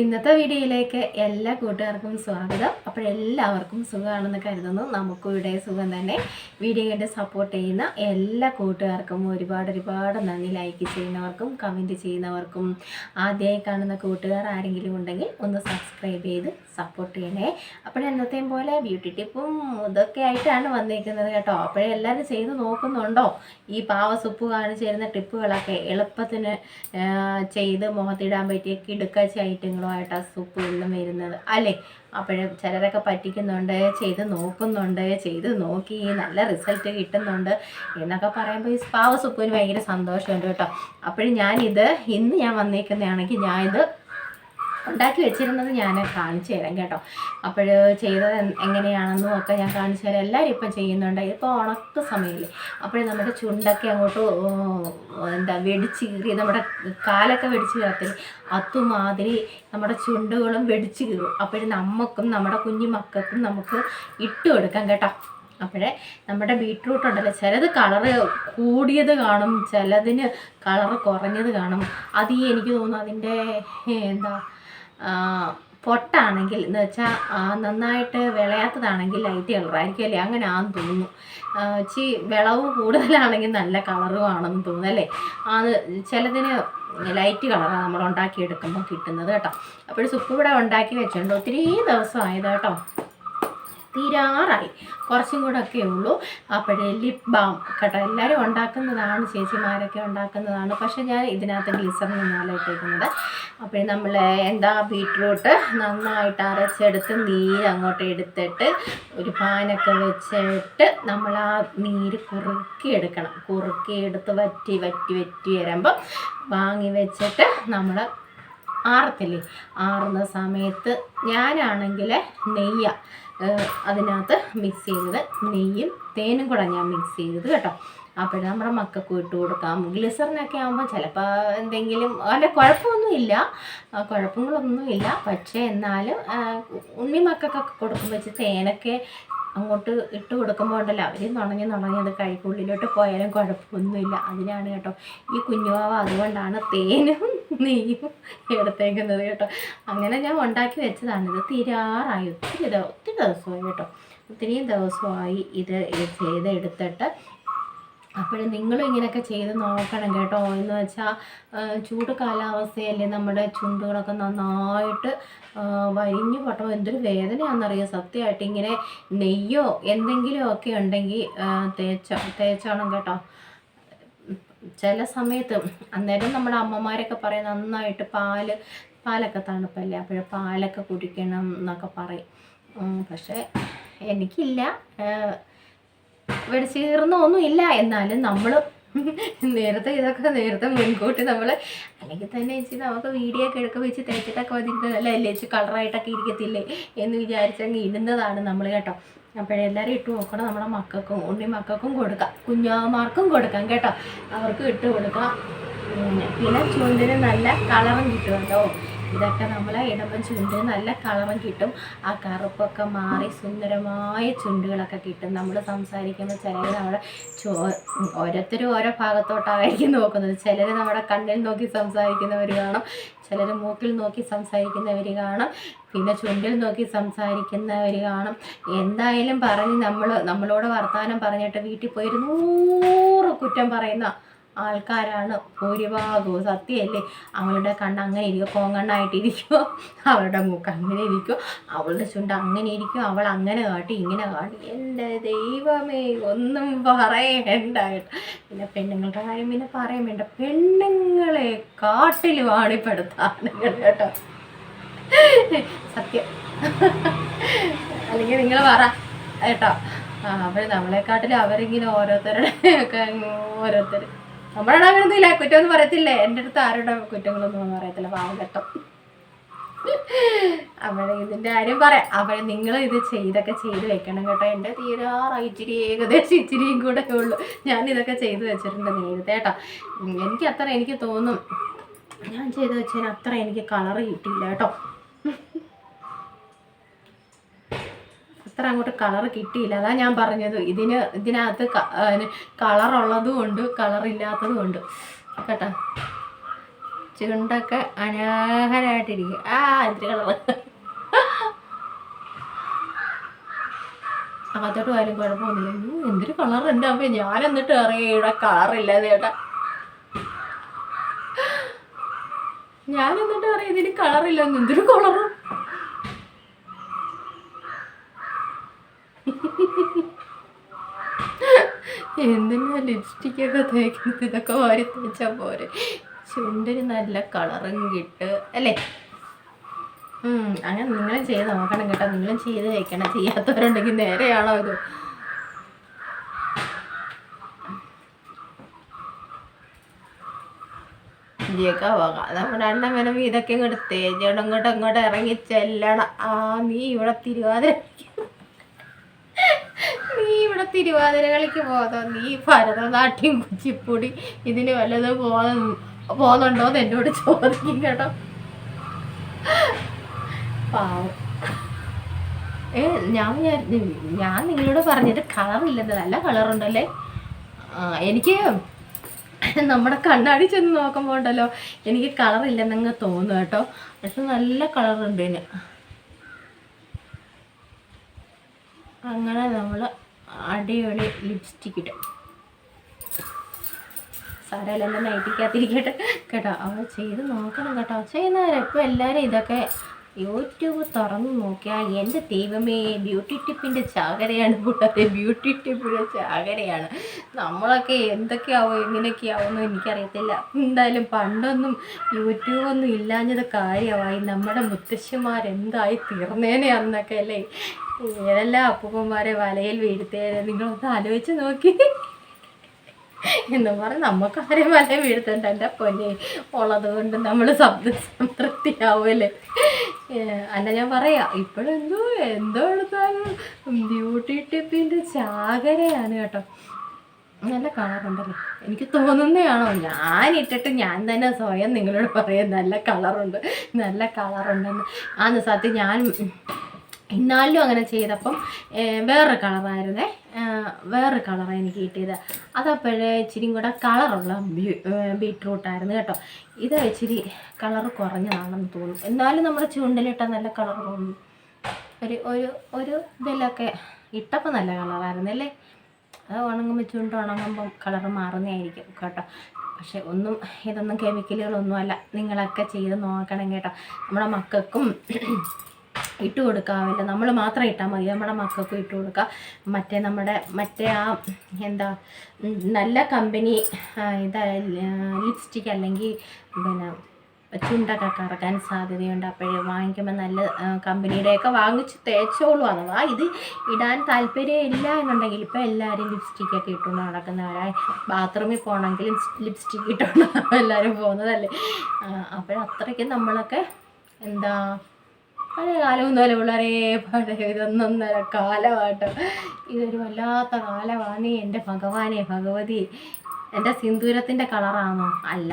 ഇന്നത്തെ വീഡിയോയിലേക്ക് എല്ലാ കൂട്ടുകാർക്കും സ്വാഗതം. അപ്പോഴെല്ലാവർക്കും സുഖമാണെന്ന് കരുതുന്നു. നമുക്കും ഇവിടെ സുഖം തന്നെ. വീഡിയോ കണ്ട് സപ്പോർട്ട് ചെയ്യുന്ന എല്ലാ കൂട്ടുകാർക്കും ഒരുപാട് നന്ദി. ലൈക്ക് ചെയ്യുന്നവർക്കും കമൻറ്റ് ചെയ്യുന്നവർക്കും ആദ്യമായി കാണുന്ന കൂട്ടുകാർ ആരെങ്കിലും ഉണ്ടെങ്കിൽ ഒന്ന് സബ്സ്ക്രൈബ് ചെയ്ത് സപ്പോർട്ട് ചെയ്യണേ. അപ്പോഴെന്നത്തെയും പോലെ ബ്യൂട്ടി ടിപ്പും ഇതൊക്കെ ആയിട്ടാണ് വന്നിരിക്കുന്നത് കേട്ടോ. അപ്പോഴെല്ലാവരും ചെയ്ത് നോക്കുന്നുണ്ടോ? ഈ പാവസുപ്പ് കാണിച്ചു തരുന്ന ടിപ്പുകളൊക്കെ എളുപ്പത്തിന് ചെയ്ത് മുഖത്തിടാൻ പറ്റിയ കിടുക്കാച്ച ഐറ്റങ്ങളുമായിട്ടാണ് സൂപ്പ് വെള്ളം വരുന്നത് അല്ലേ? അപ്പോഴും ചിലരൊക്കെ പറ്റിക്കുന്നുണ്ട്, ചെയ്ത് നോക്കുന്നുണ്ട്, ചെയ്ത് നോക്കി നല്ല റിസൾട്ട് കിട്ടുന്നുണ്ട് എന്നൊക്കെ പറയുമ്പോൾ ഈ പാവസുപ്പിന് ഭയങ്കര സന്തോഷമുണ്ട് കേട്ടോ. അപ്പോഴും ഇന്ന് ഞാൻ വന്നേക്കുന്നതാണെങ്കിൽ ഞാനിത് ഉണ്ടാക്കി വെച്ചിരുന്നത് ഞാൻ കാണിച്ചു തരാം കേട്ടോ. അപ്പോൾ ചെയ്തത് എങ്ങനെയാണെന്നും ഒക്കെ ഞാൻ കാണിച്ചു തരാം. എല്ലാവരും ഇപ്പം ചെയ്യുന്നുണ്ട്. ഇപ്പോൾ ഉണക്ക സമയമില്ലേ, അപ്പോൾ നമ്മുടെ ചുണ്ടൊക്കെ അങ്ങോട്ട് വെടിച്ച് കീറി നമ്മുടെ കാലൊക്കെ വെടിച്ച് കീറത്തില്ലേ, അതുമാതിരി നമ്മുടെ ചുണ്ടുകളും വെടിച്ച് കീറും. അപ്പോഴും നമുക്കും നമ്മുടെ കുഞ്ഞു മക്കൾക്കും നമുക്ക് ഇട്ട് കൊടുക്കാം കേട്ടോ. അപ്പോഴേ നമ്മുടെ ബീട്രൂട്ട് ഉണ്ടല്ലോ, ചിലത് കളറ് കൂടിയത് കാണും, ചിലതിന് കളറ് കുറഞ്ഞത് കാണും. അത് എനിക്ക് തോന്നുന്നു അതിൻ്റെ പൊട്ടാണെങ്കിൽ എന്ന് വെച്ചാൽ നന്നായിട്ട് വിളയാത്തതാണെങ്കിൽ ലൈറ്റ് കളറായിരിക്കും അല്ലേ, അങ്ങനെ ആണെന്ന് തോന്നുന്നു. വിളവ് കൂടുതലാണെങ്കിൽ നല്ല കളറും ആണെന്ന് തോന്നുന്നു അല്ലേ. അത് ചിലതിന് ലൈറ്റ് കളറാണ് നമ്മൾ ഉണ്ടാക്കിയെടുക്കുമ്പോൾ കിട്ടുന്നത് കേട്ടോ. അപ്പോൾ സുപ്പ് ഇവിടെ ഉണ്ടാക്കി വെച്ചിട്ടുണ്ട്. ഒത്തിരി ദിവസമായത് കേട്ടോ, തീരാറായി, കുറച്ചും കൂടെ ഒക്കെ ഉള്ളൂ. അപ്പോഴേ ലിപ് ബാം കേട്ടോ എല്ലാവരും ഉണ്ടാക്കുന്നതാണ്, ചേച്ചിമാരൊക്കെ ഉണ്ടാക്കുന്നതാണ്. പക്ഷേ ഞാൻ ഇതിനകത്ത് ഗ്ലിസറിനൊന്നുമല്ല ഇട്ടേക്കുന്നത്. അപ്പോൾ നമ്മൾ ബീട്രൂട്ട് നന്നായിട്ട് അരച്ചെടുത്ത് നീര് അങ്ങോട്ട് എടുത്തിട്ട് ഒരു പാനൊക്കെ വെച്ചിട്ട് നമ്മൾ ആ നീര് കുറുക്കിയെടുക്കണം. കുറുക്കിയെടുത്ത് വറ്റി വരുമ്പം വാങ്ങി വെച്ചിട്ട് നമ്മൾ ആറത്തില്ലേ, ആറുന്ന സമയത്ത് ഞാനാണെങ്കിൽ അതിനകത്ത് മിക്സ് ചെയ്തത് നെയ്യും തേനും കൂടെ ഞാൻ മിക്സ് ചെയ്തത് കേട്ടോ. അപ്പോൾ നമ്മുടെ മക്കൾക്ക് ഇട്ട് കൊടുക്കാം. ഗ്ലിസറിനൊക്കെ ആകുമ്പോൾ ചിലപ്പോൾ എന്തെങ്കിലും കുഴപ്പങ്ങളൊന്നുമില്ല. പക്ഷേ എന്നാലും ഉണ്ണി മക്കൾക്കൊക്കെ കൊടുക്കുമ്പോൾ തേനൊക്കെ അങ്ങോട്ട് ഇട്ട് കൊടുക്കുമ്പോൾ ഉണ്ടല്ലോ, അവർ നുണഞ്ഞത് കൈക്കുള്ളിലോട്ട് പോയാലും കുഴപ്പമൊന്നുമില്ല. അതിനാണ് കേട്ടോ ഈ കുഞ്ഞുവാവ, അതുകൊണ്ടാണ് തേനും നെയ്യും എടുത്തേക്കുന്നത് കേട്ടോ. അങ്ങനെ ഞാൻ ഉണ്ടാക്കി വെച്ചതാണിത്. തീരാറായി, ഒത്തിരി ദിവസമായി കേട്ടോ, ഒത്തിരി ദിവസമായി ഇത് ചെയ്തെടുത്തിട്ട്. അപ്പോൾ നിങ്ങളും ഇങ്ങനെയൊക്കെ ചെയ്ത് നോക്കണം കേട്ടോ. എന്ന് വെച്ചാൽ ചൂട് കാലാവസ്ഥയല്ലേ, നമ്മുടെ ചുണ്ടുകളൊക്കെ നന്നായിട്ട് വരിഞ്ഞു പൊട്ടണം. എന്തൊരു വേദനയാണെന്നറിയാം സത്യമായിട്ട്. ഇങ്ങനെ നെയ്യോ എന്തെങ്കിലും ഒക്കെ ഉണ്ടെങ്കിൽ തേച്ചോണം കേട്ടോ. ചില സമയത്ത് അന്നേരം നമ്മുടെ അമ്മമാരൊക്കെ പറയും നന്നായിട്ട് പാലൊക്കെ തണുപ്പല്ലേ, അപ്പോൾ പാലൊക്കെ കുടിക്കണം എന്നൊക്കെ പറയും. പക്ഷേ എനിക്കില്ല, വെടിച്ച് കീറുന്നൊന്നും ഇല്ല. എന്നാലും നമ്മൾ നേരത്തെ മുൻകൂട്ടി നമ്മൾ അല്ലെങ്കിൽ തന്നെ ചേച്ചി നമുക്ക് വീഡിയോ ഒക്കെ എടുക്കുക വെച്ച് തേച്ചിട്ടൊക്കെ വന്നിരിക്കുന്നതല്ല അല്ലേ, ചേച്ചി കളറായിട്ടൊക്കെ ഇരിക്കത്തില്ലേ എന്ന് വിചാരിച്ചങ്ങ് ഇടുന്നതാണ് നമ്മൾ കേട്ടോ. അപ്പോഴെല്ലാവരും ഇട്ട് നോക്കണം. നമ്മുടെ മക്കൾക്കും ഉണ്ണി മക്കൾക്കും കൊടുക്കാം, കുഞ്ഞാമാർക്കും കൊടുക്കാം കേട്ടോ, അവർക്ക് ഇട്ട് കൊടുക്കാം. പിന്നെ ചുണ്ടിന് നല്ല കളറും കിട്ടുമല്ലോ. ഇതൊക്കെ നമ്മൾ ഇടുമ്പം ചുണ്ടിന് നല്ല കളറും കിട്ടും. ആ കറുപ്പൊക്കെ മാറി സുന്ദരമായ ചുണ്ടുകളൊക്കെ കിട്ടും. നമ്മൾ സംസാരിക്കുമ്പോൾ ചിലർ നമ്മുടെ ഓരോരുത്തരും ഓരോ ഭാഗത്തോട്ടായിരിക്കും നോക്കുന്നത്. ചിലർ നമ്മുടെ കണ്ണിൽ നോക്കി സംസാരിക്കുന്നവർ കാണും, ചിലർ മൂക്കിൽ നോക്കി സംസാരിക്കുന്നവർ കാണും, പിന്നെ ചുണ്ടിൽ നോക്കി സംസാരിക്കുന്നവർ കാണും. എന്തായാലും പറഞ്ഞ് നമ്മളോട് വർത്തമാനം പറഞ്ഞിട്ട് വീട്ടിൽ പോയി 100 കുറ്റം പറയുന്ന ആൾക്കാരാണ് ഭൂരിഭാഗവും. സത്യമല്ലേ? അവളുടെ കണ്ണ് അങ്ങനെ ഇരിക്കും, കോങ്കണ്ണായിട്ടിരിക്കുമോ, അവളുടെ മൂക്ക് അങ്ങനെ ഇരിക്കും, അവളുടെ ചുണ്ട് അങ്ങനെ ഇരിക്കും, അവൾ അങ്ങനെ കാട്ടി ഇങ്ങനെ കാട്ടി. എൻ്റെ ദൈവമേ, ഒന്നും പറയണ്ടായിട്ട്. പിന്നെ പെണ്ണുങ്ങളുടെ കാര്യം പിന്നെ പറയാൻ വേണ്ട, പെണ്ണുങ്ങളെ കാട്ടിലുമാണ് ഇപ്പെടുത്താണ് കേട്ടോ, സത്യം. അല്ലെങ്കിൽ നിങ്ങൾ പറ കേട്ടോ. അവർ നമ്മളെക്കാട്ടിലും അവരിങ്ങനെ ഓരോരുത്തർ നമ്മുടെ അങ്ങനൊന്നുമില്ല, കുറ്റമൊന്നും പറയത്തില്ലേ. എൻ്റെ അടുത്ത് ആരുടെ കുറ്റങ്ങളൊന്നും പറയത്തില്ല, പാവം കേട്ടോ. അവിടെ ഇതിൻ്റെ കാര്യം പറയാം. അപ്പോൾ നിങ്ങൾ ഇതൊക്കെ ചെയ്ത് വെക്കണം കേട്ടോ. എൻ്റെ തീരാറായി, ഏകദേശം ഇച്ചിരിയും കൂടെ ഉള്ളൂ. ഞാനിതൊക്കെ ചെയ്ത് വെച്ചിട്ടുണ്ട് നേരത്തെ കേട്ടോ. എനിക്ക് തോന്നും ഞാൻ ചെയ്ത് വെച്ചതിന് അത്ര എനിക്ക് കളറ് കിട്ടിയില്ല കേട്ടോ. അത്ര അങ്ങോട്ട് കളറ് കിട്ടിയില്ല. അതാ ഞാൻ പറഞ്ഞത്, ഇതിനകത്ത് കളറുള്ളതും ഉണ്ട് കളറില്ലാത്തതും ഉണ്ട് കേട്ടോ. ചുണ്ടൊക്കെ അനാഹരായിട്ടിരിക്കും. എന്തൊരു കളർ. അകത്തോട്ട് പോയാലും കുഴപ്പമൊന്നുമില്ല. എന്തൊരു കളർ എൻ്റെ അമ്മ. ഞാൻ എന്നിട്ട് അറിയാം ഇവിടെ കളറില്ലാതെ ചേട്ടാ. ഞാൻ എന്നിട്ട് പറയാം ഇതിന് കളറില്ലെന്ന്. എന്തൊരു കളറ്. എന്തിനാ ലിപ്സ്റ്റിക്കൊക്കെ തേക്കുന്നത്? ഇതൊക്കെ വാരി തേച്ചാൽ പോരെ. ചുണ്ടിന് നല്ല കളറും കിട്ടും അല്ലേ? അങ്ങനെ നിങ്ങളും ചെയ്ത് നോക്കണം കേട്ടോ. നിങ്ങളും ചെയ്ത് വയ്ക്കണം. ചെയ്യാത്തവരുണ്ടെങ്കിൽ നേരെയാണോ ഇത്? ഇതൊക്കെ പോകാം. നമ്മുടെ എണ്ണം വേണം. ഇതൊക്കെ ഇങ്ങോട്ട് തേച്ചോണ്ട് ഇങ്ങോട്ട് ഇറങ്ങി ചെല്ലണം. നീ ഇവിടെ തിരുവാതിരകളിക്ക് പോകാം. നീ ഭരതനാട്യം കുച്ചിപ്പുടി ഇതിന് വല്ലത് പോകുന്നുണ്ടോന്ന് എന്നോട് ചോദിക്കും കേട്ടോ. പാവം. ഞാൻ നിങ്ങളോട് പറഞ്ഞിട്ട് കളറില്ലെന്ന്. നല്ല കളറുണ്ടല്ലേ. എനിക്ക് നമ്മുടെ കണ്ണാടി ചെന്ന് നോക്കുമ്പോൾ ഉണ്ടല്ലോ എനിക്ക് കളറില്ലെന്നങ്ങ് തോന്നുന്നു കേട്ടോ. പക്ഷെ നല്ല കളറുണ്ട് ഇതിന്. അങ്ങനെ നമ്മൾ അടിപൊളി ലിപ്സ്റ്റിക്ക് ഇട്ട് സാരമില്ല, നൈറ്റിക്കകത്തിരിക്കട്ടെ കേട്ടോ. അവൾ ചെയ്ത് നോക്കണം കേട്ടോ. ചെയ്യുന്നവരെ ഇപ്പോൾ എല്ലാവരും ഇതൊക്കെ യൂട്യൂബ് തുറന്ന് നോക്കിയാൽ എൻ്റെ ദൈവമേ ബ്യൂട്ടി ടിപ്പിൻ്റെ ചാകരയാണ് കൂടാതെ. ബ്യൂട്ടി ടിപ്പിൻ്റെ ചാകരയാണ്. നമ്മളൊക്കെ എന്തൊക്കെയാവും എങ്ങനെയൊക്കെയാവുമെന്ന് എനിക്കറിയത്തില്ല. എന്തായാലും പണ്ടൊന്നും യൂട്യൂബൊന്നും ഇല്ലാഞ്ഞത് കാര്യമായി. നമ്മുടെ മുത്തശ്ശിമാരെന്തായി തീർന്നേനെ അന്നൊക്കെ അല്ലേ. ഏതെല്ലാം അപ്പൂപ്പന്മാരെ വലയിൽ വീഴ്ത്തേനെ നിങ്ങളൊന്ന് ആലോചിച്ച് നോക്കി. എന്ന് പറഞ്ഞ് നമുക്കാരെയും വല വീഴ്ത്തണ്ട. എൻ്റെ പൊന്നെ ഉള്ളത് കൊണ്ട് നമ്മൾ സംതൃപ്തിയാവുമല്ലേ. അല്ല ഞാൻ പറയാം, എന്തോ എടുത്താലും ബ്യൂട്ടി ടിപ്പിൻ്റെ ചാകരയാണ് കേട്ടോ. നല്ല കളറുണ്ടല്ലോ. എനിക്ക് തോന്നുന്നതാണോ? ഞാനിട്ടിട്ട് ഞാൻ തന്നെ സ്വയം നിങ്ങളോട് പറയാം നല്ല കളറുണ്ടെന്ന്. സത്യം ഞാൻ ഇന്നാലും അങ്ങനെ ചെയ്തപ്പം വേറൊരു കളറായിരുന്നേ. വേറൊരു കളറാണ് എനിക്ക് കിട്ടിയത്. അതപ്പോഴേ ഇച്ചിരി കൂടെ കളറുള്ള ബീട്രൂട്ടായിരുന്നു കേട്ടോ. ഇത് ഇച്ചിരി കളറ് കുറഞ്ഞതാണെന്ന് തോന്നുന്നു. എന്നാലും നമ്മുടെ ചുണ്ടിലിട്ട നല്ല കളർ തോന്നുന്നു. ഒരു ഇതിലൊക്കെ ഇട്ടപ്പോൾ നല്ല കളറായിരുന്നല്ലേ. അത് ചുണ്ട് ഉണങ്ങുമ്പം കളറ് മാറുന്നതായിരിക്കും കേട്ടോ. പക്ഷെ ഇതൊന്നും കെമിക്കലുകളൊന്നും അല്ല. നിങ്ങളൊക്കെ ചെയ്ത് നോക്കണം കേട്ടോ. നമ്മുടെ മക്കൾക്കും ഇട്ട് കൊടുക്കാവില്ല. നമ്മൾ മാത്രം ഇട്ടാൽ മതി. നമ്മുടെ മക്കൾക്കും ഇട്ട് കൊടുക്കുക. മറ്റേ നല്ല കമ്പനി ലിപ്സ്റ്റിക് അല്ലെങ്കിൽ ചുണ്ടൊക്കെ കറക്കാൻ സാധ്യതയുണ്ട്. അപ്പോഴേ വാങ്ങിക്കുമ്പോൾ നല്ല കമ്പനിയുടെയൊക്കെ വാങ്ങിച്ച് തേച്ചോളൂ. അഥവാ ഇത് ഇടാൻ താല്പര്യം ഇല്ല എന്നുണ്ടെങ്കിൽ ഇപ്പോൾ എല്ലാവരും ലിപ്സ്റ്റിക്കൊക്കെ ഇട്ടുകൊണ്ട് നടക്കുന്നവരായി. ബാത്റൂമിൽ പോകണമെങ്കിൽ ലിപ്സ്റ്റിക്ക് ഇട്ടുകൊണ്ട് എല്ലാവരും പോകുന്നതല്ലേ. അപ്പോഴത്രയ്ക്ക് നമ്മളൊക്കെ പഴയ കാലമൊന്നുമല്ല പിള്ളേരെ. ഇതൊന്നൊന്നര കാലമാട്ടോ. ഇതൊരു വല്ലാത്ത കാലമാണ്. എൻ്റെ ഭഗവാനെ ഭഗവതി. എൻ്റെ സിന്ദൂരത്തിൻ്റെ കളറാണോ? അല്ല,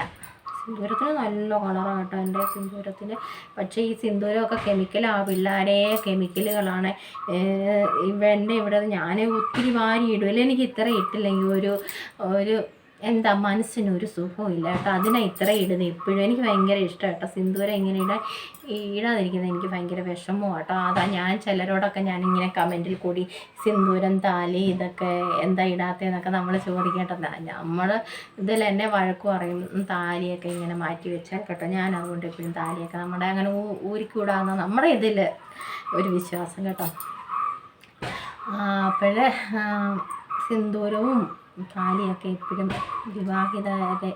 സിന്ദൂരത്തിന് നല്ല കളറാണ് കേട്ടോ എൻ്റെ സിന്ദൂരത്തിന്. പക്ഷേ ഈ സിന്ദൂരമൊക്കെ പിള്ളേരെ കെമിക്കലുകളാണ്. ഇവിടെ ഞാൻ ഒത്തിരി വാരി ഇടും. എനിക്ക് ഇത്ര ഇട്ടില്ലെങ്കിൽ ഒരു മനസ്സിനൊരു സുഖവും ഇല്ല കേട്ടോ. അതിനാണ് ഇത്ര ഇടുന്നത്. ഇപ്പോഴും എനിക്ക് ഭയങ്കര ഇഷ്ടം കേട്ടോ സിന്ദൂരം ഇങ്ങനെ ഇടാതിരിക്കുന്നത്. എനിക്ക് ഭയങ്കര വിഷമവും കേട്ടോ. അതാ ഞാൻ ചിലരോടൊക്കെ ഞാനിങ്ങനെ കമൻറ്റിൽ കൂടി സിന്ദൂരം താലി ഇതൊക്കെ എന്താ ഇടാത്തതെന്നൊക്കെ നമ്മൾ ചോദിക്കേണ്ടത്. നമ്മൾ ഇതിൽ എന്നെ വഴക്ക് പറയും താലിയൊക്കെ ഇങ്ങനെ മാറ്റി വെച്ചാൽ കേട്ടോ. ഞാൻ അതുകൊണ്ട് എപ്പോഴും താലിയൊക്കെ നമ്മുടെ അങ്ങനെ ഊരിക്കൂടാന്ന് നമ്മുടെ ഇതിൽ ഒരു വിശ്വാസം കേട്ടോ. അപ്പോഴേ സിന്ദൂരവും താലിയൊക്കെ എപ്പോഴും വിവാഹിതരെ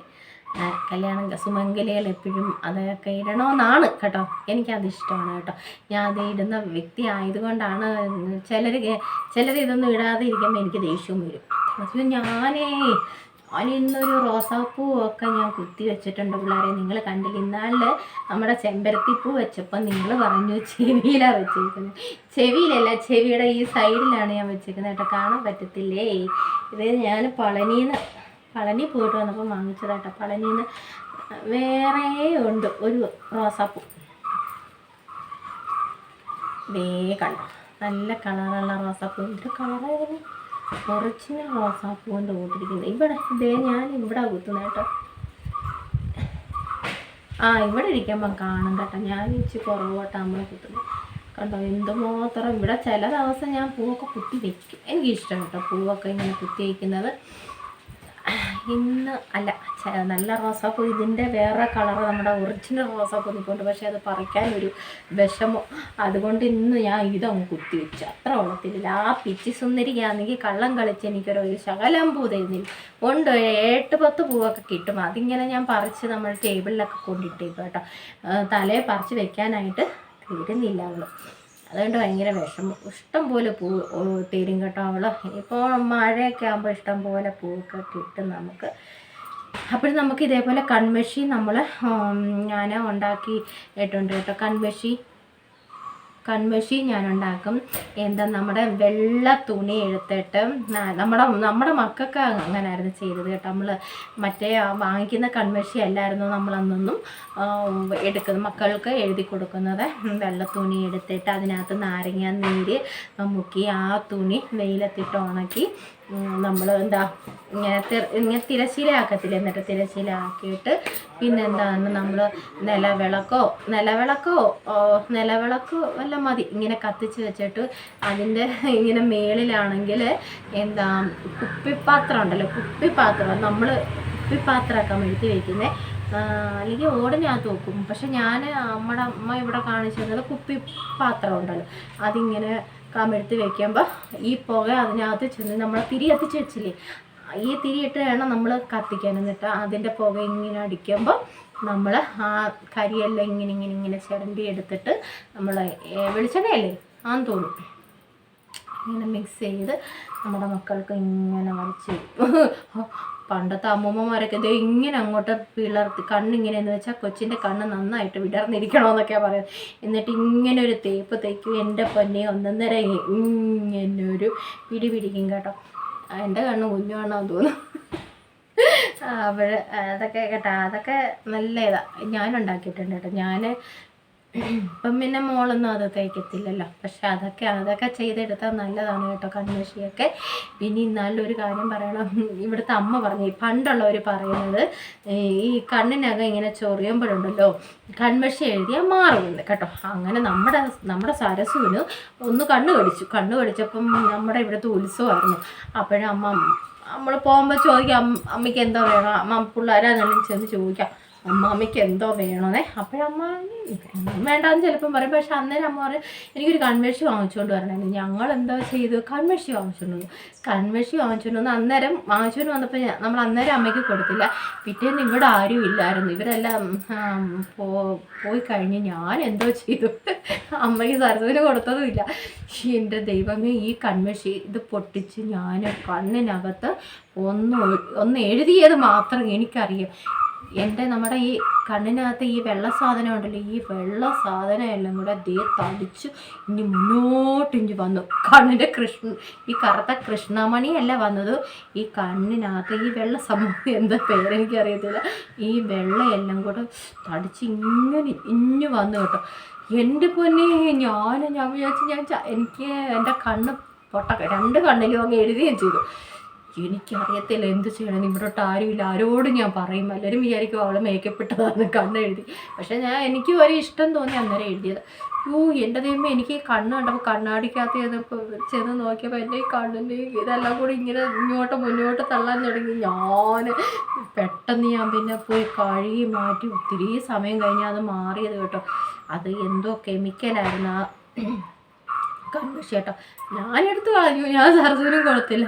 കല്യാണം സുമംഗലികൾ എപ്പോഴും അതൊക്കെ ഇടണമെന്നാണ് കേട്ടോ. എനിക്കതിഷ്ടമാണ് കേട്ടോ. ഞാൻ അത് ഇടുന്ന വ്യക്തി ആയതുകൊണ്ടാണ്. ചിലർ ഇതൊന്നും ഇടാതെ ഇരിക്കുമ്പോൾ എനിക്ക് ദേഷ്യവും വരും. പക്ഷേ ഞാനിന്നൊരു റോസാപ്പൂ ഒക്കെ ഞാൻ കുത്തി വെച്ചിട്ടുണ്ട് പിള്ളേരെ. നിങ്ങൾ കണ്ടില്ല ഇന്നാളിൽ നമ്മുടെ ചെമ്പരത്തിപ്പൂ വെച്ചപ്പോൾ നിങ്ങൾ പറഞ്ഞു ചെവിയിലാണ് വെച്ചിരിക്കുന്നത്. ചെവിയിലല്ല, ചെവിയുടെ ഈ സൈഡിലാണ് ഞാൻ വെച്ചിരിക്കുന്നത് കേട്ടോ. കാണാൻ പറ്റത്തില്ലേ? ഇത് ഞാൻ പളനി പോയിട്ട് വന്നപ്പോൾ വാങ്ങിച്ചതാട്ടോ. പളനിയിൽ നിന്ന് വേറെ ഉണ്ട് ഒരു റോസാപ്പൂ. കണ്ടോ നല്ല കളറുള്ള റോസാപ്പൂ. എന്തൊരു കളറായിരുന്നു. ഒറിജിനൽ റോസാപ്പൂവിൻ്റെ കൂട്ടിരിക്കുന്നത്. ഞാൻ ഇവിടെ കുത്തുന്നത് കേട്ടോ. ഇവിടെ ഇരിക്കുമ്പം കാണും കേട്ടോ. ഞാൻ ഇച്ചിരി പുറകോട്ട് നമ്മൾ കുത്തുന്നത് കണ്ടോ. എന്തുമാത്രം ഇവിടെ ചില ദിവസം ഞാൻ പൂവൊക്കെ കുത്തി വയ്ക്കും. എനിക്കിഷ്ടം കേട്ടോ പൂവൊക്കെ ഇങ്ങനെ കുത്തി വയ്ക്കുന്നത്. ഇന്ന് അല്ല, നല്ല റോസാപ്പൂ, ഇതിൻ്റെ വേറെ കളറ് നമ്മുടെ ഒറിജിനൽ റോസാപ്പൂ നിൽക്കുന്നുണ്ട്. പക്ഷേ അത് പറിക്കാനൊരു വിഷമം. അതുകൊണ്ട് ഇന്ന് ഞാൻ ഇതങ്ങ് കുത്തി വെച്ചു. അത്ര ഉള്ളത്തില്ല. ആ പിച്ചി സുന്ദരിക്കാണെങ്കിൽ കള്ളം കളിച്ച് എനിക്കൊരു ശകലം പൂ തരുന്നില്ല. ഉണ്ട് 8-10 പൂവൊക്കെ കിട്ടും. അതിങ്ങനെ ഞാൻ പറിച്ച് നമ്മൾ ടേബിളിലൊക്കെ കൊണ്ടിട്ടേക്കും കേട്ടോ. തലയെ പറിച്ച് വെക്കാനായിട്ട് തരുന്നില്ല അവൾ. അതുകൊണ്ട് ഭയങ്കര വിഷമം. ഇഷ്ടം പോലെ പൂ തരും കേട്ടോ അവൾ. ഇപ്പോൾ മഴയൊക്കെ ആകുമ്പോൾ ഇഷ്ടം പോലെ പൂവൊക്കെ കിട്ടും നമുക്ക്. അപ്പോൾ നമുക്ക് ഇതേപോലെ കൺമഷി ഞാൻ ഉണ്ടാക്കിയിട്ടുണ്ട് കേട്ടോ. കൺമഷി ഞാൻ ഉണ്ടാക്കും. നമ്മുടെ വെള്ള തുണി എടുത്തിട്ട് നമ്മുടെ മക്കൾക്ക് അങ്ങനെയായിരുന്നു ചെയ്തത് കേട്ടോ. നമ്മൾ മറ്റേ വാങ്ങിക്കുന്ന കൺമഷി അല്ലായിരുന്നു നമ്മളന്നൊന്നും എടുക്കുന്നത്. മക്കൾക്ക് എഴുതി കൊടുക്കുന്നത് വെള്ള തുണി എടുത്തിട്ട് അതിനകത്ത് നാരങ്ങ നീര് മുക്കി ആ തുണി വെയിലത്തിട്ട് ഉണക്കി നമ്മൾ ഇങ്ങനെ തിരശ്ശീലയാക്കത്തില്ല. എന്നിട്ട് തിരശ്ശീലയാക്കിയിട്ട് പിന്നെന്താണ് നമ്മൾ നിലവിളക്കോ എല്ലാം മതി ഇങ്ങനെ കത്തിച്ച് വെച്ചിട്ട് അതിൻ്റെ ഇങ്ങനെ മേളിലാണെങ്കിൽ കുപ്പിപ്പാത്രം ഉണ്ടല്ലോ, കുപ്പിപ്പാത്രമൊക്കെ മെഴുത്തി വയ്ക്കുന്നത്. അല്ലെങ്കിൽ ഓടിനകത്ത് വെക്കും. പക്ഷെ നമ്മുടെ അമ്മ ഇവിടെ കാണിച്ചു തന്നത് കുപ്പിപ്പാത്രം ഉണ്ടല്ലോ, അതിങ്ങനെ കമെടുത്ത് വെക്കുമ്പോൾ ഈ പുക അതിനകത്ത് ചെന്ന് നമ്മൾ തിരി കത്തിച്ച് വെച്ചില്ലേ, ഈ തിരിയിട്ട് വേണം നമ്മൾ കത്തിക്കാൻ. എന്നിട്ട് അതിൻ്റെ പുക ഇങ്ങനെ അടിക്കുമ്പോൾ നമ്മൾ ആ കരിയെല്ലാം ഇങ്ങനെ ചിരണ്ടി എടുത്തിട്ട് നമ്മൾ വെളിച്ചെണ്ണയല്ലേ ആന്ന് തോന്നും ഇങ്ങനെ മിക്സ് ചെയ്ത് നമ്മുടെ മക്കൾക്ക് ഇങ്ങനെ വരച്ച് പണ്ടത്തെ അമ്മൂമ്മമാരൊക്കെ ഇത് ഇങ്ങനെ അങ്ങോട്ട് പിളർത്തി കണ്ണിങ്ങനെയെന്ന് വെച്ചാൽ കൊച്ചിൻ്റെ കണ്ണ് നന്നായിട്ട് വിടർന്നിരിക്കണമെന്നൊക്കെയാണ് പറയുന്നത്. എന്നിട്ട് ഇങ്ങനെ ഒരു തേപ്പ് തേക്കും. എൻ്റെ പൊന്നെ 1.5 ഇങ്ങനെ ഒരു പിടിക്കും കേട്ടോ. എൻ്റെ കണ്ണ് കുഞ്ഞു കണ്ണാന്ന് തോന്നുന്നു. അപ്പോൾ അതൊക്കെ കേട്ടോ, അതൊക്കെ നല്ല ഞാൻ ഉണ്ടാക്കിയിട്ടുണ്ട് കേട്ടോ. ഇപ്പം പിന്നെ മോളൊന്നും അത് തയ്ക്കത്തില്ലല്ലോ. പക്ഷെ അതൊക്കെ ചെയ്തെടുത്താൽ നല്ലതാണ് കേട്ടോ കൺമഷിയൊക്കെ. പിന്നെ ഇന്നാലൊരു കാര്യം പറയണം. ഇവിടുത്തെ അമ്മ പറഞ്ഞു, പണ്ടുള്ളവർ പറയുന്നത് ഈ കണ്ണിനകം ഇങ്ങനെ ചൊറിയുമ്പോഴുണ്ടല്ലോ കൺമഷി എഴുതിയാൽ മാറുന്നുണ്ട് കേട്ടോ. അങ്ങനെ നമ്മുടെ സരസുവിന് ഒന്ന് കണ്ണ് കടിച്ചപ്പം നമ്മുടെ ഇവിടുത്തെ ഉത്സവമായിരുന്നു. അപ്പോഴും നമ്മൾ പോകുമ്പോൾ ചോദിക്കാം അമ്മയ്ക്ക് എന്തോ വേണം, അമ്മ പിള്ളേരാണെങ്കിലും ചെന്ന് ചോദിക്കാം അമ്മയ്ക്ക് എന്തോ വേണമെന്നേ. അപ്പോഴമ്മ വേണ്ടാന്ന് ചിലപ്പം പറയും. പക്ഷെ അന്നേരം അമ്മ പറയും എനിക്കൊരു കൺമഷി വാങ്ങിച്ചുകൊണ്ട് വരണമായിരുന്നു. ഞങ്ങൾ എന്താ ചെയ്തു, കൺമഷി വാങ്ങിച്ചുകൊണ്ട് വന്നു. അന്നേരം വാങ്ങിച്ചുകൊണ്ട് വന്നപ്പോൾ നമ്മൾ അന്നേരം അമ്മയ്ക്ക് കൊടുത്തില്ല. പിറ്റേന്ന് ഇവിടെ ആരും ഇല്ലായിരുന്നു. ഇവരെല്ലാം പോയി കഴിഞ്ഞ് ഞാൻ എന്തോ ചെയ്തു, അമ്മയ്ക്ക് സരസ്വതിന് കൊടുത്തതുമില്ല. എൻ്റെ ദൈവമേ, ഈ കൺമഷി ഇത് പൊട്ടിച്ച് ഞാൻ കണ്ണിനകത്ത് ഒന്ന് എഴുതിയത് മാത്രം എനിക്കറിയാം. നമ്മുടെ ഈ കണ്ണിനകത്ത് ഈ വെള്ള സാധനം ഉണ്ടല്ലോ, ഈ വെള്ള സാധനം എല്ലാം കൂടെ തടിച്ചു മുന്നോട്ടിഞ്ച് വന്നു. കണ്ണിൻ്റെ ഈ കറുത്ത കൃഷ്ണമണിയല്ല വന്നത്, ഈ കണ്ണിനകത്ത് ഈ വെള്ള സംഭവം എന്താ പേരെനിക്കറിയത്തില്ല, ഈ വെള്ളയെല്ലാം കൂടെ തടിച്ച് ഇഞ്ഞു വന്നു കേട്ടോ. എൻ്റെ പൊന്നെ, ഞാൻ വിചാരിച്ചു എനിക്ക് എൻ്റെ കണ്ണ് പൊട്ടക്ക 2 കണ്ണിലും അങ്ങ് എഴുതുകയും ചെയ്തു. എനിക്കറിയത്തില്ല എന്ത് ചെയ്യണം. ഇവിടോട്ട് ആരുമില്ല, ആരോടും ഞാൻ പറയും. എല്ലാവരും വിചാരിക്കും അവൾ മേക്കപ്പ് ഇട്ടതാണ് കണ്ണെഴുതി. പക്ഷെ എനിക്ക് ഒരു ഇഷ്ടം തോന്നി അന്നേരം എഴുതിയത്. എൻ്റെ ദൈവമേ, എനിക്ക് കണ്ണ് കണ്ടപ്പോൾ കണ്ണാടിക്കകത്ത് ചെന്ന് നോക്കിയപ്പോൾ എൻ്റെ ഈ കണ്ണിൻ്റെ ഇതെല്ലാം കൂടി ഇങ്ങനെ മുന്നോട്ട് തള്ളാൻ തുടങ്ങി. പെട്ടെന്ന് ഞാൻ പിന്നെ പോയി കഴുകി മാറ്റി. ഒത്തിരി സമയം കഴിഞ്ഞാൽ അത് മാറിയത് കേട്ടോ. അത് എന്തോ കെമിക്കലായിരുന്നു ആ കൺമഷി കേട്ടോ. ഞാനെടുത്ത് കളഞ്ഞു. ഞാൻ സരസ്വനും കൊടുത്തില്ല.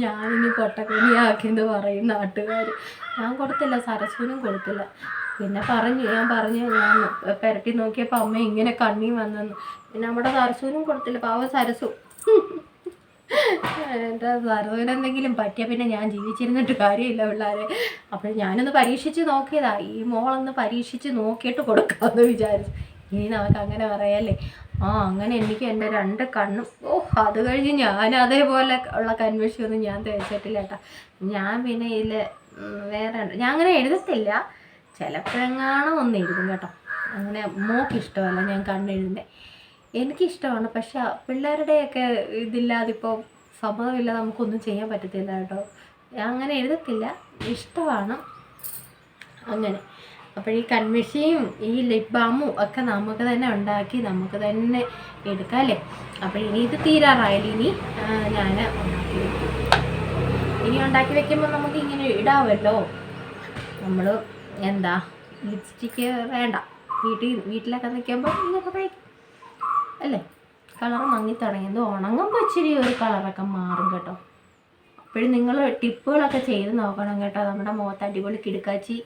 ഞാനിനി പൊട്ടക്കണിയാക്കിയെന്ന് പറയും നാട്ടുകാർ. ഞാൻ കൊടുത്തില്ല, സരസ്വനും കൊടുത്തില്ല. പിന്നെ ഞാൻ പെരട്ടി നോക്കിയപ്പോൾ അമ്മ ഇങ്ങനെ കണ്ണി വന്നെന്ന്. പിന്നെ നമ്മുടെ സരസ്വനും കൊടുത്തില്ല. പാവ സരസു. എൻ്റെ സരസ്വന് എന്തെങ്കിലും പറ്റിയാൽ പിന്നെ ഞാൻ ജീവിച്ചിരുന്നിട്ട് കാര്യമില്ല പിള്ളേരെ. അപ്പോൾ ഞാനൊന്ന് പരീക്ഷിച്ച് നോക്കിയതാ. ഈ മോളൊന്ന് പരീക്ഷിച്ച് നോക്കിയിട്ട് കൊടുക്കാമെന്ന് വിചാരിച്ചു. ഇനി നമുക്ക് അങ്ങനെ പറയാല്ലേ. അങ്ങനെ എനിക്ക് എൻ്റെ 2 കണ്ണും അത് കഴിഞ്ഞ് ഞാൻ അതേപോലെ ഉള്ള കൺമഷിയൊന്നും ഞാൻ തേച്ചിട്ടില്ല കേട്ടോ. ഞാൻ പിന്നെ ഇതിൽ വേറെ ഞാൻ അങ്ങനെ എഴുതത്തില്ല. ചിലപ്പോഴെങ്ങാണോ ഒന്ന് എഴുതും കേട്ടോ. അങ്ങനെ മോക്കിഷ്ടമല്ല ഞാൻ കണ്ണെഴുതുന്നത്. എനിക്കിഷ്ടമാണ്. പക്ഷെ പിള്ളേരുടെയൊക്കെ ഇതില്ലാതിപ്പോൾ സമ്മതമില്ല, നമുക്കൊന്നും ചെയ്യാൻ പറ്റത്തില്ല കേട്ടോ. ഞാൻ അങ്ങനെ എഴുതത്തില്ല, ഇഷ്ടമാണ് അങ്ങനെ. അപ്പോൾ ഈ കൺമിഷിയും ഈ ലിപ് ബാമും ഒക്കെ നമുക്ക് തന്നെ ഉണ്ടാക്കി നമുക്ക് തന്നെ എടുക്കാം അല്ലേ. അപ്പോൾ ഇനി ഇത് തീരാറായാലും ഇനി ഞാൻ ഉണ്ടാക്കി വെക്കും. ഇനി ഉണ്ടാക്കി വെക്കുമ്പോൾ നമുക്ക് ഇങ്ങനെ ഇടാമല്ലോ. നമ്മൾ എന്താ ലിപ്സ്റ്റിക്ക് വേണ്ട, വീട്ടിലൊക്കെ നിൽക്കുമ്പോൾ ഇങ്ങനെയൊക്കെ തയ്ക്കും അല്ലേ. കളർ മങ്ങി തുടങ്ങിയത് ഉണങ്ങുമ്പോൾ ഇച്ചിരി ഒരു കളറൊക്കെ മാറും കേട്ടോ. അപ്പോഴും നിങ്ങൾ ടിപ്പുകളൊക്കെ ചെയ്ത് നോക്കണം കേട്ടോ. നമ്മുടെ മുഖത്ത് അടിപൊളി കിടുക്കാച്ചി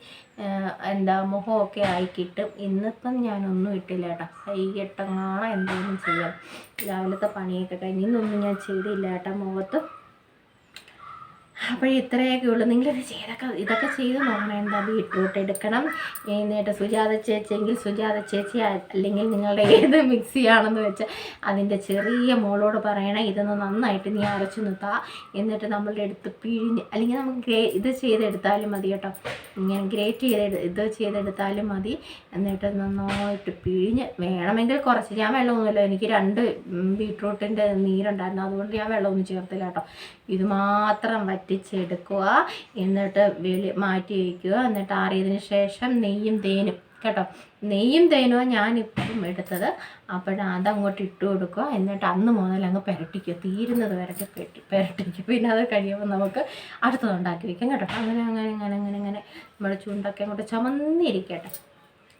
എന്താ മുഖമൊക്കെ ആയി കിട്ടും. ഇന്നിപ്പം ഞാനൊന്നും ഇട്ടില്ല കേട്ടോ. കൈകെട്ടങ്ങാണോ എന്തെങ്കിലും ചെയ്യാം. രാവിലത്തെ പണിയൊക്കെ കഴിഞ്ഞ് ഇന്നൊന്നും ഞാൻ ചെയ്തില്ല കേട്ടോ മുഖത്ത്. അപ്പോൾ ഇത്രയൊക്കെ ഉള്ളൂ. നിങ്ങളിത് ഇതൊക്കെ ചെയ്ത് നോക്കണം. എന്താ ബീട്രൂട്ട് എടുക്കണം. എന്നിട്ട് സുജാത ചേച്ചിയെങ്കിൽ സുജാത ചേച്ചി, അല്ലെങ്കിൽ നിങ്ങളുടെ ഏത് മിക്സിയാണെന്ന് വെച്ചാൽ അതിൻ്റെ ചെറിയ മോളോട് പറയണം ഇതൊന്ന് നന്നായിട്ട് നീ അരച്ചു നിർത്താ. എന്നിട്ട് നമ്മളുടെ അടുത്ത് പിഴിഞ്ഞ്, അല്ലെങ്കിൽ നമുക്ക് ഇത് ചെയ്തെടുത്താലും മതി കേട്ടോ. ഇങ്ങനെ ഗ്രേറ്റ് ഇത് ചെയ്തെടുത്താലും മതി. എന്നിട്ട് നന്നായിട്ട് പിഴിഞ്ഞ്, വേണമെങ്കിൽ കുറച്ച്, ഞാൻ വെള്ളമൊന്നുമില്ല, എനിക്ക് 2 ബീട്രൂട്ടിൻ്റെ നീരുണ്ടായിരുന്നു, അതുകൊണ്ട് ഞാൻ വെള്ളമൊന്നും ചേർത്തില്ല കേട്ടോ. ഇത് മാത്രം വറ്റിച്ചെടുക്കുക. എന്നിട്ട് മാറ്റി വയ്ക്കുക. എന്നിട്ട് ആറിയതിന് ശേഷം നെയ്യും തേനും കേട്ടോ. നെയ്യും തേനുമാണ് ഞാനിപ്പം എടുത്തത്. അതങ്ങോട്ട് ഇട്ട് കൊടുക്കുക. എന്നിട്ട് അന്ന് മുതൽ അങ്ങ് പുരട്ടിക്കുക. തീരുന്നത് വരെ പുരട്ടിക്കുക. പിന്നെ അത് കഴിയുമ്പോൾ നമുക്ക് അടുത്തത് ഉണ്ടാക്കി വയ്ക്കാം കേട്ടോ. അങ്ങനെ നമ്മുടെ ചുണ്ടൊക്കെ അങ്ങോട്ട് ചുമന്നിരിക്കട്ടെ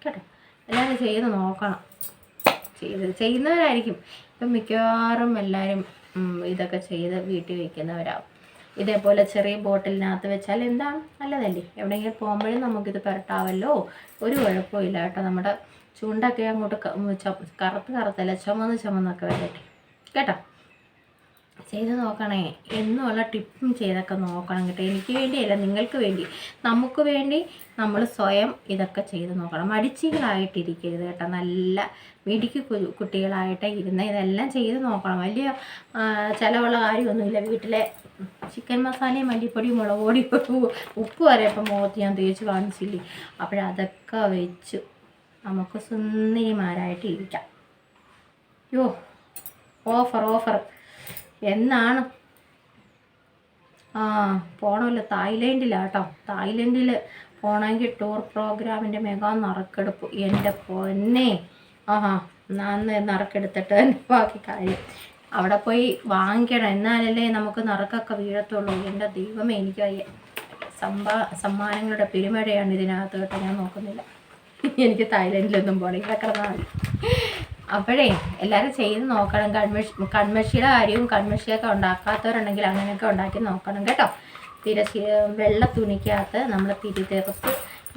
കേട്ടോ. എല്ലാവരും ചെയ്ത് നോക്കണം. ചെയ്യുന്നവരായിരിക്കും ഇപ്പം മിക്കവാറും എല്ലാവരും ഇതൊക്കെ ചെയ്ത് വീട്ടിൽ വയ്ക്കുന്നവരാകും. ഇതേപോലെ ചെറിയ ബോട്ടിലിനകത്ത് വെച്ചാൽ എന്താണ് നല്ലതല്ലേ. എവിടെയെങ്കിലും പോകുമ്പോഴും നമുക്കിത് പുരട്ടാവല്ലോ. ഒരു കുഴപ്പമില്ല കേട്ടോ. നമ്മുടെ ചുണ്ടൊക്കെ അങ്ങോട്ട് കറുത്തല്ല ചുമന്നൊക്കെ വരട്ടെ കേട്ടോ. ചെയ്ത് നോക്കണേ. എന്നുള്ള ടിപ്പും ചെയ്തൊക്കെ നോക്കണം കേട്ടോ. എനിക്ക് വേണ്ടിയല്ല, നിങ്ങൾക്ക് വേണ്ടി, നമുക്ക് വേണ്ടി നമ്മൾ സ്വയം ഇതൊക്കെ ചെയ്ത് നോക്കണം. മടിച്ചികളായിട്ടിരിക്കരുത് കേട്ടോ. നല്ല മിടുക്കി കുട്ടികളായിട്ട് ഇരുന്ന് ഇതെല്ലാം ചെയ്ത് നോക്കണം. വലിയ ചിലവുള്ള കാര്യമൊന്നുമില്ല. വീട്ടിലെ ചിക്കൻ മസാലയും മല്ലിപ്പൊടിയും മുളക് പൊടി ഉപ്പ് വരെ ഇപ്പം മുഖത്ത് ഞാൻ തേച്ച് കാണിച്ചില്ലേ. അതൊക്കെ വെച്ച് നമുക്ക് സുന്ദരിമാരായിട്ട് ഇരിക്കാം. ഓഫർ എന്നാണ് പോണമല്ലോ. തായ്ലൻഡിലാട്ടോ. തായ്ലൻഡിൽ പോകണമെങ്കിൽ ടൂർ പ്രോഗ്രാമിൻ്റെ മെഗാ നറുക്കെടുപ്പ്. എൻ്റെ പൊന്നെ, നന്ന് നറുക്കെടുത്തിട്ട് ബാക്കി കാര്യം അവിടെ പോയി വാങ്ങിക്കണം. എന്നാലല്ലേ നമുക്ക് നറുക്കൊക്കെ വീഴത്തുള്ളൂ. എൻ്റെ ദൈവമേ, എനിക്ക് സമ്മാനങ്ങളുടെ പെരുമഴയാണ് ഇതിനകത്ത് കേട്ടോ. ഞാൻ നോക്കുന്നില്ല. എനിക്ക് തായ്ലൻഡിലൊന്നും പോകണം. ഇവിടെ കിടന്നാൽ മതി. അപ്പോഴേ എല്ലാവരും ചെയ്ത് നോക്കണം. കൺമഷിയുടെ കാര്യവും കൺമഷിയൊക്കെ ഉണ്ടാക്കാത്തവരുണ്ടെങ്കിൽ അങ്ങനെയൊക്കെ ഉണ്ടാക്കി നോക്കണം കേട്ടോ. വെള്ള തുണിക്കകത്ത് നമ്മൾ തിരിതെറുത്ത്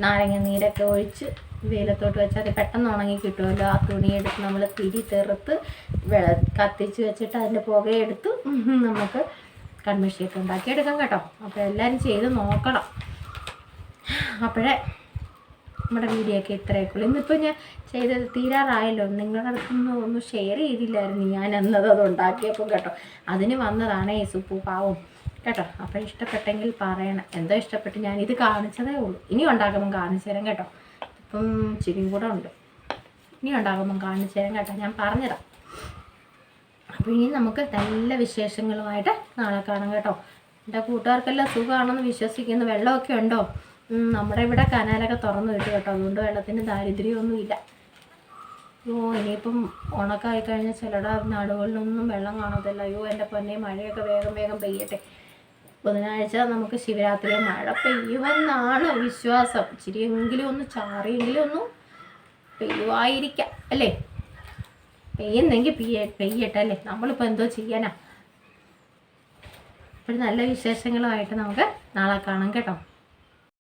നാരങ്ങ നീരൊക്കെ ഒഴിച്ച് വെയിലത്തോട്ട് വെച്ചാൽ അത് പെട്ടെന്ന് ഉണങ്ങി കിട്ടുമല്ലോ. ആ തുണിയെടുത്ത് നമ്മൾ തിരിതെറുത്ത് കത്തിച്ച് വെച്ചിട്ട് അതിൻ്റെ പുകയെടുത്ത് നമുക്ക് കൺമഷിയൊക്കെ ഉണ്ടാക്കിയെടുക്കാം കേട്ടോ. അപ്പോൾ എല്ലാവരും ചെയ്ത് നോക്കണം. അപ്പോഴേ നമ്മുടെ വീഡിയോ ഒക്കെ ഇത്രയൊക്കെ. ഇന്നിപ്പോൾ ഞാൻ ചെയ്തത് തീരാറായല്ലോ. നിങ്ങളുടെ അടുത്തൊന്നും ഒന്നും ഷെയർ ചെയ്തില്ലായിരുന്നു ഞാൻ എന്നത് അത് ഉണ്ടാക്കിയപ്പോൾ കേട്ടോ. അതിന് വന്നതാണ് ഈ സുപ്പു പാവും കേട്ടോ. അപ്പോൾ ഇഷ്ടപ്പെട്ടെങ്കിൽ പറയണം. എന്തോ ഇഷ്ടപ്പെട്ട് ഞാനിത് കാണിച്ചതേ ഉള്ളൂ. ഇനി ഉണ്ടാക്കുമ്പം കാണിച്ചു തരാം കേട്ടോ. ഇപ്പം ചിരിയും കൂടെ ഉണ്ട്. ഇനി ഉണ്ടാക്കുമ്പം കാണിച്ചു തരാം കേട്ടോ. ഞാൻ പറഞ്ഞതാണ്. അപ്പോൾ ഇനി നമുക്ക് നല്ല വിശേഷങ്ങളുമായിട്ട് നാളെ കാണാം കേട്ടോ. എൻ്റെ കൂട്ടുകാർക്കെല്ലാം സുഖമാണെന്ന് വിശ്വസിക്കുന്നു. വെള്ളമൊക്കെ ഉണ്ടോ? നമ്മുടെ ഇവിടെ കനാലൊക്കെ തുറന്നു വിട്ടു കേട്ടോ. അതുകൊണ്ട് വെള്ളത്തിന് ദാരിദ്ര്യമൊന്നുമില്ല. ഇനിയിപ്പം ഉണക്കായി കഴിഞ്ഞാൽ ചിലരുടെ നാടുകളിലൊന്നും വെള്ളം കാണത്തില്ല. എൻ്റെ പൊന്നെ, മഴയൊക്കെ വേഗം പെയ്യട്ടെ. ബുധനാഴ്ച നമുക്ക് ശിവരാത്രി മഴ പെയ്യുമെന്നാണ് വിശ്വാസം. ഇച്ചിരിയെങ്കിലും ഒന്ന് ചാറിയെങ്കിലും ഒന്ന് പെയ്യുമായിരിക്കാം അല്ലേ. പെയ്യുന്നെങ്കിൽ പെയ്യട്ടെ അല്ലേ. നമ്മളിപ്പോൾ എന്തോ ചെയ്യാനാ. അപ്പോൾ നല്ല വിശേഷങ്ങളുമായിട്ട് നമുക്ക് നാളെ കാണാം കേട്ടോ.